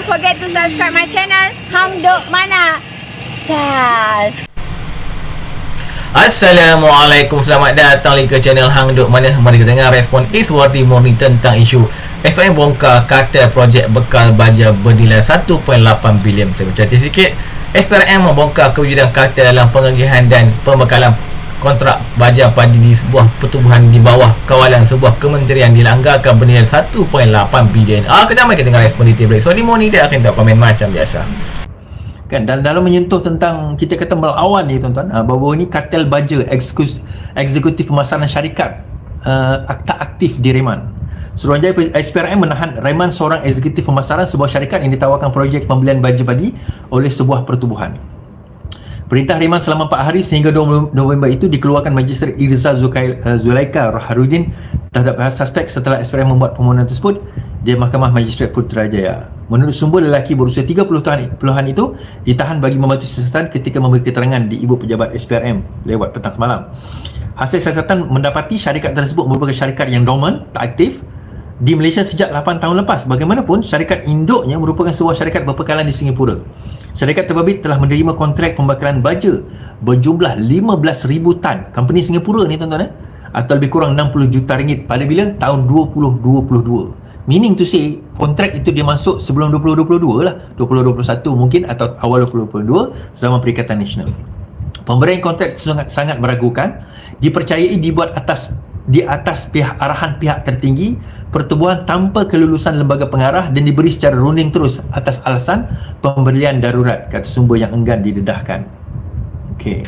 forget to subscribe my channel Hang Duk Mana. Sas. Assalamualaikum, selamat datang lagi ke channel Hang Duk Mana. Mari kita dengar respon Iswati Murni tentang isu SPM bongkar kata projek bekal baja bernilai 1.8 bilion. Saya bercerita sikit. SPM membongkar kewujudan kata dalam pengagihan dan pembekalan kontrak baja padi di sebuah pertubuhan di bawah kawalan sebuah kementerian dilanggarkan bernilai 1.8 bilion. Kejap mari kita dengar respon detail. Iswati Murni dia akan tak komen macam biasa. Kan, dan dalam menyentuh tentang kita kata melawan ni tuan-tuan, bahawa ni kartel baja eksekutif pemasaran syarikat tak aktif di Reman. Suruhanjaya SPRM menahan Reman seorang eksekutif pemasaran sebuah syarikat yang ditawarkan projek pembelian baja padi oleh sebuah pertubuhan. Perintah Reman selama 4 hari sehingga 2 November itu dikeluarkan Magistrate Irza Zulaika Roharudin terhadap suspek setelah SPRM membuat permohonan tersebut di Mahkamah Magistrate Putrajaya. Menurut sumber, lelaki berusia 30 tahun itu ditahan bagi membantu siasatan ketika memberi keterangan di ibu pejabat SPRM lewat petang semalam. Hasil siasatan mendapati syarikat tersebut merupakan syarikat yang dormant, tak aktif di Malaysia sejak 8 tahun lepas. Bagaimanapun, syarikat induknya merupakan sebuah syarikat berpekalan di Singapura. Syarikat terbabit telah menerima kontrak pembekalan baja berjumlah 15,000 tan. Company Singapura ni tuan-tuan, atau lebih kurang 60 juta ringgit pada bila? Tahun 2022. Meaning to say, kontrak itu dia masuk sebelum 2022 lah, 2021 mungkin, atau awal 2022 zaman Perikatan Nasional. Pemberian kontrak sangat meragukan, dipercayai dibuat di atas arahan pihak tertinggi pertubuhan tanpa kelulusan lembaga pengarah dan diberi secara runding terus atas alasan pemberian darurat, kata sumber yang enggan didedahkan. Okey.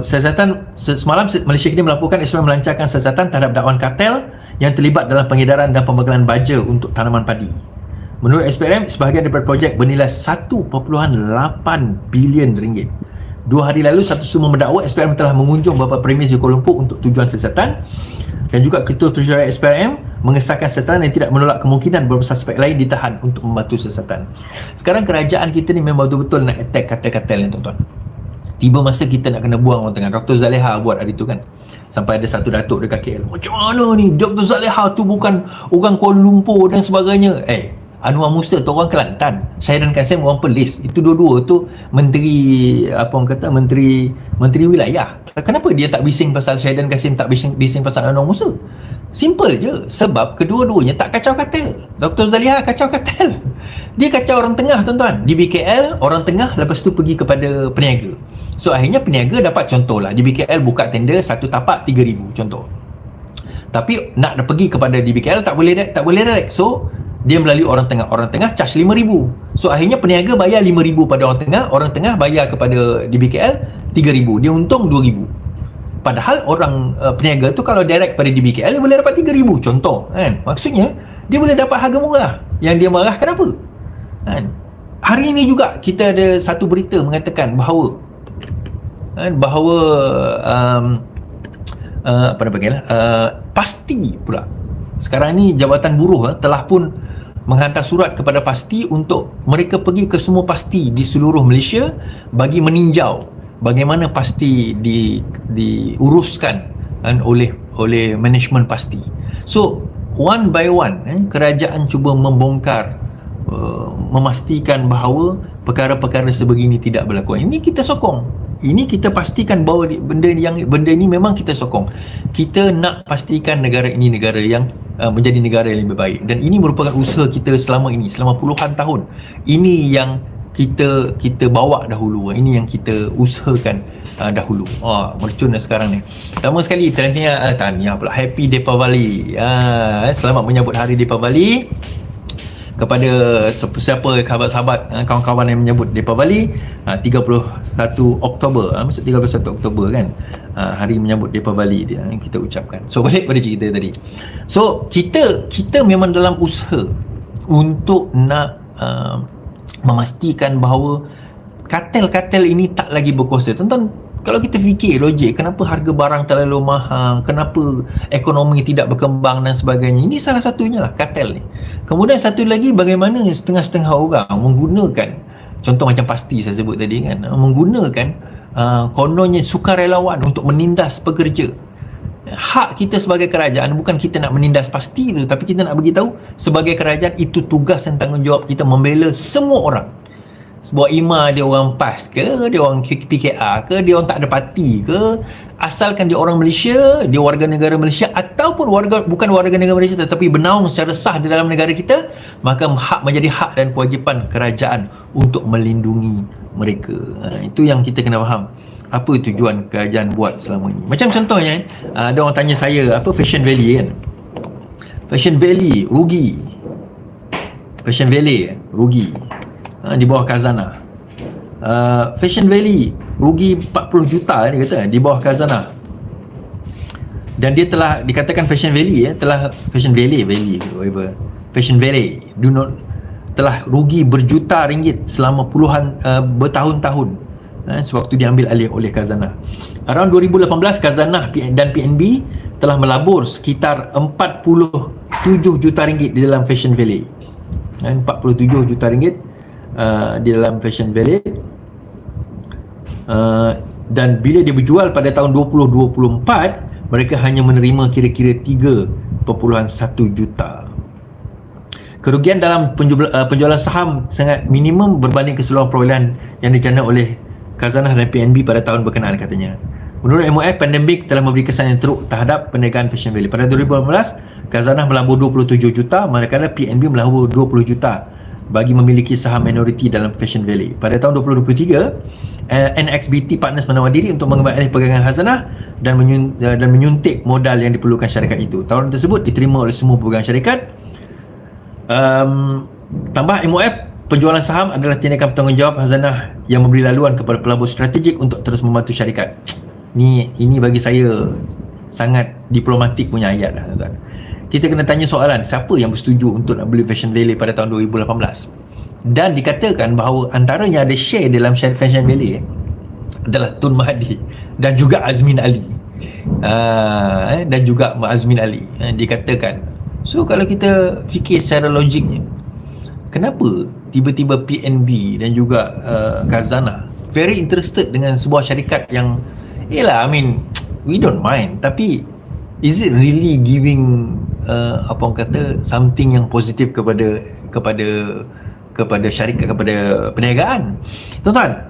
Siasatan semalam Malaysia kini melaporkan Islam melancarkan siasatan terhadap dakwaan kartel yang terlibat dalam pengedaran dan pembekalan baja untuk tanaman padi. Menurut SPRM, sebahagian daripada projek bernilai 1.8 bilion ringgit. 2 hari lalu, satu sumber mendakwa SPRM telah mengunjung beberapa premis di Kuala Lumpur untuk tujuan siasatan, dan juga Ketua Terujuran SPRM mengesahkan siasatan dan tidak menolak kemungkinan beberapa suspek lain ditahan untuk membantu siasatan. Sekarang kerajaan kita ni memang betul-betul nak attack kartel-kartel ni tuan-tuan. Tiba masa kita nak kena buang orang tengah. Dr. Zaleha buat hari tu kan, sampai ada satu datuk dekat KL, macam mana ni Dr. Zaleha tu bukan orang Kuala Lumpur dan sebagainya. Anwar Musa tu orang Kelantan, Syahidan Kasim orang Perlis. Itu dua-dua tu menteri, apa orang kata, menteri wilayah. Kenapa dia tak bising pasal Syahidan Kasim, tak bising pasal Anwar Musa? Simple je, sebab kedua-duanya tak kacau kartel. Dr. Zaleha kacau kartel. Dia kacau orang tengah tuan-tuan. Di BKL orang tengah, lepas tu pergi kepada peniaga. So akhirnya peniaga dapat, contohlah di BKL buka tender satu tapak 3,000 contoh. Tapi nak pergi kepada di BKL tak boleh direct. So dia melalui orang tengah charge 5,000. So akhirnya peniaga bayar 5,000 pada orang tengah bayar kepada di BKL 3,000. Dia untung 2,000. Padahal orang peniaga tu kalau direct pada di BKL dia boleh dapat 3,000 contoh kan. Maksudnya dia boleh dapat harga murah. Yang dia marah kenapa? Kan? Hari ini juga kita ada satu berita mengatakan bahawa Pasti pula sekarang ni Jabatan Buruh telah pun menghantar surat kepada Pasti untuk mereka pergi ke semua Pasti di seluruh Malaysia bagi meninjau bagaimana Pasti diuruskan oleh manajemen Pasti. So one by one kerajaan cuba membongkar, memastikan bahawa perkara-perkara sebegini tidak berlaku. Ini kita sokong. Ini kita pastikan bahawa benda ni memang kita sokong. Kita nak pastikan negara ini negara yang menjadi negara yang lebih baik, dan ini merupakan usaha kita selama puluhan tahun. Ini yang kita bawa dahulu, ini yang kita usahakan dahulu. Mercun dah sekarang ni. Pertama sekali tahniah pula, Happy Deepavali. Selamat menyambut hari Deepavali kepada siapa sahabat-sahabat, kawan-kawan yang menyambut Deepavali 31 Oktober. Maksud 31 Oktober kan, hari menyambut Deepavali dia kita ucapkan. So balik pada cerita tadi. So kita memang dalam usaha untuk nak memastikan bahawa kartel-kartel ini tak lagi berkuasa. Tuan-tuan, kalau kita fikir logik, kenapa harga barang terlalu mahal, kenapa ekonomi tidak berkembang dan sebagainya, ini salah satunya lah kartel ni. Kemudian satu lagi, bagaimana setengah-setengah orang menggunakan, contoh macam Pasti saya sebut tadi kan, menggunakan kononnya sukarelawan untuk menindas pekerja. Hak kita sebagai kerajaan bukan kita nak menindas pasti tu, tapi kita nak beritahu sebagai kerajaan itu tugas dan tanggungjawab kita membela semua orang. Sebuah imam dia orang PAS ke, dia orang PKR ke, dia orang tak ada parti ke, asalkan dia orang Malaysia, dia warga negara Malaysia ataupun bukan warga negara Malaysia tetapi bernaung secara sah di dalam negara kita, maka hak menjadi hak dan kewajipan kerajaan untuk melindungi mereka. Itu yang kita kena faham. Apa tujuan kerajaan buat selama ini. Macam contohnya ada orang tanya saya, apa Fashion Valley kan? Fashion Valley rugi. Fashion Valley rugi. Di bawah Khazanah. Fashion Valley rugi 40 juta dia kata di bawah Khazanah. Dan dia telah dikatakan Fashion Valley Fashion Valley whatever. Fashion Valley telah rugi berjuta ringgit selama bertahun-tahun sewaktu diambil alih oleh Khazanah. Around 2018 Khazanah dan PNB telah melabur sekitar 47 juta ringgit di dalam Fashion Valley. 47 juta ringgit di dalam Fashion Valley, dan bila dia berjual pada tahun 2024 mereka hanya menerima kira-kira 3.1 juta. Kerugian dalam penjualan saham sangat minimum berbanding keseluruhan perolehan yang dicanangkan oleh Khazanah dan PNB pada tahun berkenaan katanya. Menurut MOF, pandemik telah memberi kesan yang teruk terhadap perniagaan Fashion Valley. Pada 2018 Khazanah melabur 27 juta manakala PNB melabur 20 juta bagi memiliki saham minoriti dalam Fashion Valley. Pada tahun 2023, NXBT Partners menawar diri untuk mengambil alih pegangan Khazanah dan menyuntik modal yang diperlukan syarikat itu. Tawaran tersebut diterima oleh semua pemegang syarikat. Tambah MOF, penjualan saham adalah tindakan bertanggungjawab Khazanah yang memberi laluan kepada pelabur strategik untuk terus membantu syarikat. Ini bagi saya sangat diplomatik punya ayat dah, tuan-tuan. Kita kena tanya soalan, siapa yang bersetuju untuk nak beli Fashion Valley pada tahun 2018? Dan dikatakan bahawa antara yang ada share dalam Fashion Valley adalah Tun Mahathir dan juga Azmin Ali. Dikatakan. So kalau kita fikir secara logiknya, kenapa tiba-tiba PNB dan juga Khazanah very interested dengan sebuah syarikat yang we don't mind, tapi is it really giving something yang positif kepada syarikat, kepada perniagaan? Tuan-tuan,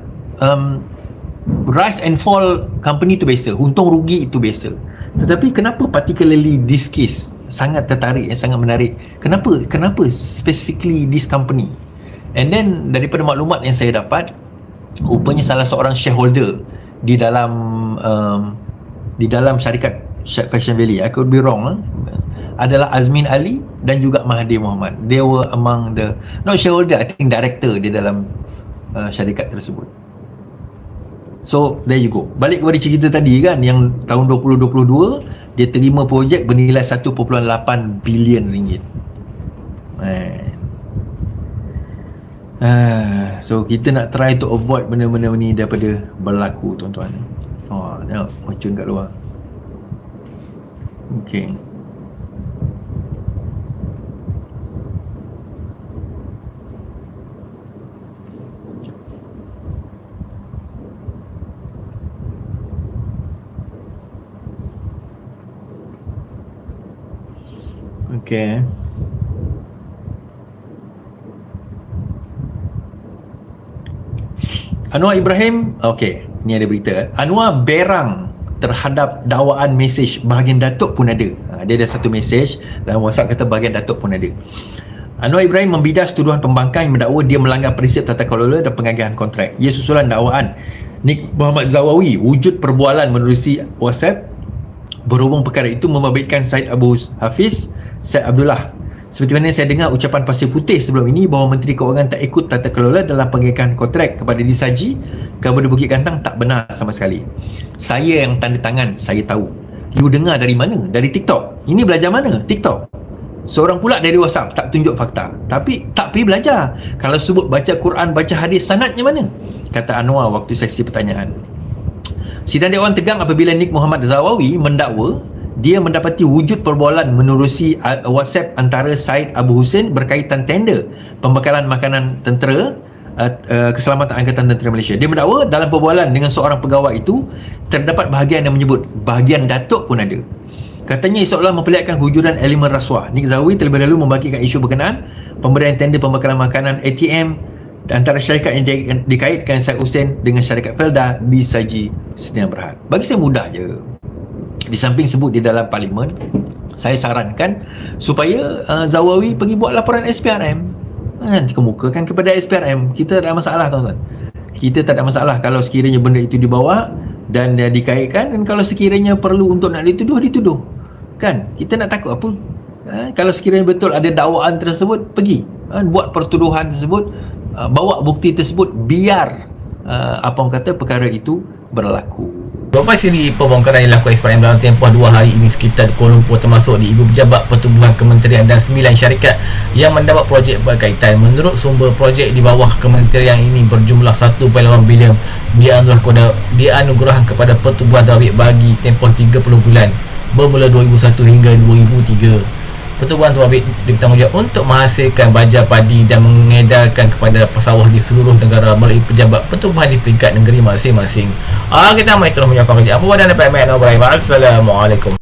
rise and fall company itu biasa, untung rugi itu biasa. Tetapi kenapa particularly this case sangat tertarik, sangat menarik? Kenapa specifically this company? And then daripada maklumat yang saya dapat, rupanya salah seorang shareholder di dalam syarikat Fashion Valley, I could be wrong, adalah Azmin Ali dan juga Mahathir Mohamad. They were among the, not shareholder, I think director di dalam syarikat tersebut. So there you go. Balik kepada cerita tadi kan, yang tahun 2022 dia terima projek bernilai 1.8 bilion ringgit. So kita nak try to avoid benda-benda ni daripada berlaku, tuan-tuan. Tengok macun kat luar. Okay. Okay. Anwar Ibrahim, okay, ni ada berita. Anwar berang terhadap dakwaan mesej bahagian Datuk pun ada. Dia ada satu mesej dalam WhatsApp kata bahagian Datuk pun ada. Anwar Ibrahim membidas tuduhan pembangkang yang mendakwa dia melanggar prinsip tata kelola dan pengagihan kontrak. Ia susulan dakwaan Nik Muhammad Zawawi wujud perbualan menerusi WhatsApp. Berhubung perkara itu membabitkan Syed Abu Hafiz Syed Abdullah. Seperti mana saya dengar ucapan Pasir Putih sebelum ini bahawa Menteri Keuangan tak ikut tata kelola dalam pengagihan kontrak kepada Disaji kepada Bukit Gantang, tak benar sama sekali. Saya yang tanda tangan, saya tahu. You dengar dari mana? Dari TikTok. Ini belajar mana? TikTok. Seorang pula dari WhatsApp tak tunjuk fakta. Tapi tak pergi belajar. Kalau sebut baca Quran, baca hadis, sanadnya mana? Kata Anwar waktu sesi pertanyaan. Sidang Dewan tegang apabila Nik Muhammad Zawawi mendakwa dia mendapati wujud perbualan menerusi WhatsApp antara Syed Abu Hussein berkaitan tender pembekalan makanan tentera Keselamatan Angkatan Tentera Malaysia. Dia mendakwa dalam perbualan dengan seorang pegawai itu terdapat bahagian yang menyebut bahagian Datuk pun ada. Katanya seolah memperlihatkan hujuran elemen rasuah. Nik Zawi terlebih dahulu membagikan isu berkenaan pemberian tender pembekalan makanan ATM antara syarikat yang dikaitkan Syed Hussein dengan syarikat Felda disaji Sdn Bhd. Bagi saya mudah je. Di samping sebut di dalam parlimen, saya sarankan supaya Zawawi pergi buat laporan SPRM. Dikemukakan kepada SPRM. Kita tak ada masalah, tuan-tuan. Kita tak ada masalah kalau sekiranya benda itu dibawa dan dikaitkan, dan kalau sekiranya perlu untuk nak dituduh. Kan, kita nak takut apa? Kalau sekiranya betul ada dakwaan tersebut, pergi buat pertuduhan tersebut, bawa bukti tersebut, biar apa orang kata perkara itu berlaku. Beberapa siri pembongkaran yang dilakukan SPRM dalam tempoh 2 hari ini sekitar Kuala Lumpur, termasuk di Ibu Pejabat Pertubuhan Kementerian dan 9 syarikat yang mendapat projek berkaitan. Menurut sumber, projek di bawah kementerian ini berjumlah 1.8 bilion dianugerahkan kepada Pertubuhan Tawabit bagi tempoh 30 bulan bermula 2001 hingga 2003. Pertubuhan Tawabit bertanggungjawab untuk menghasilkan baja padi dan mengedarkan kepada pesawah di seluruh negara melalui pejabat pertubuhan di peringkat negeri masing-masing. Kita mai terus menyokong kerja. Apa dan dapat Assalamualaikum.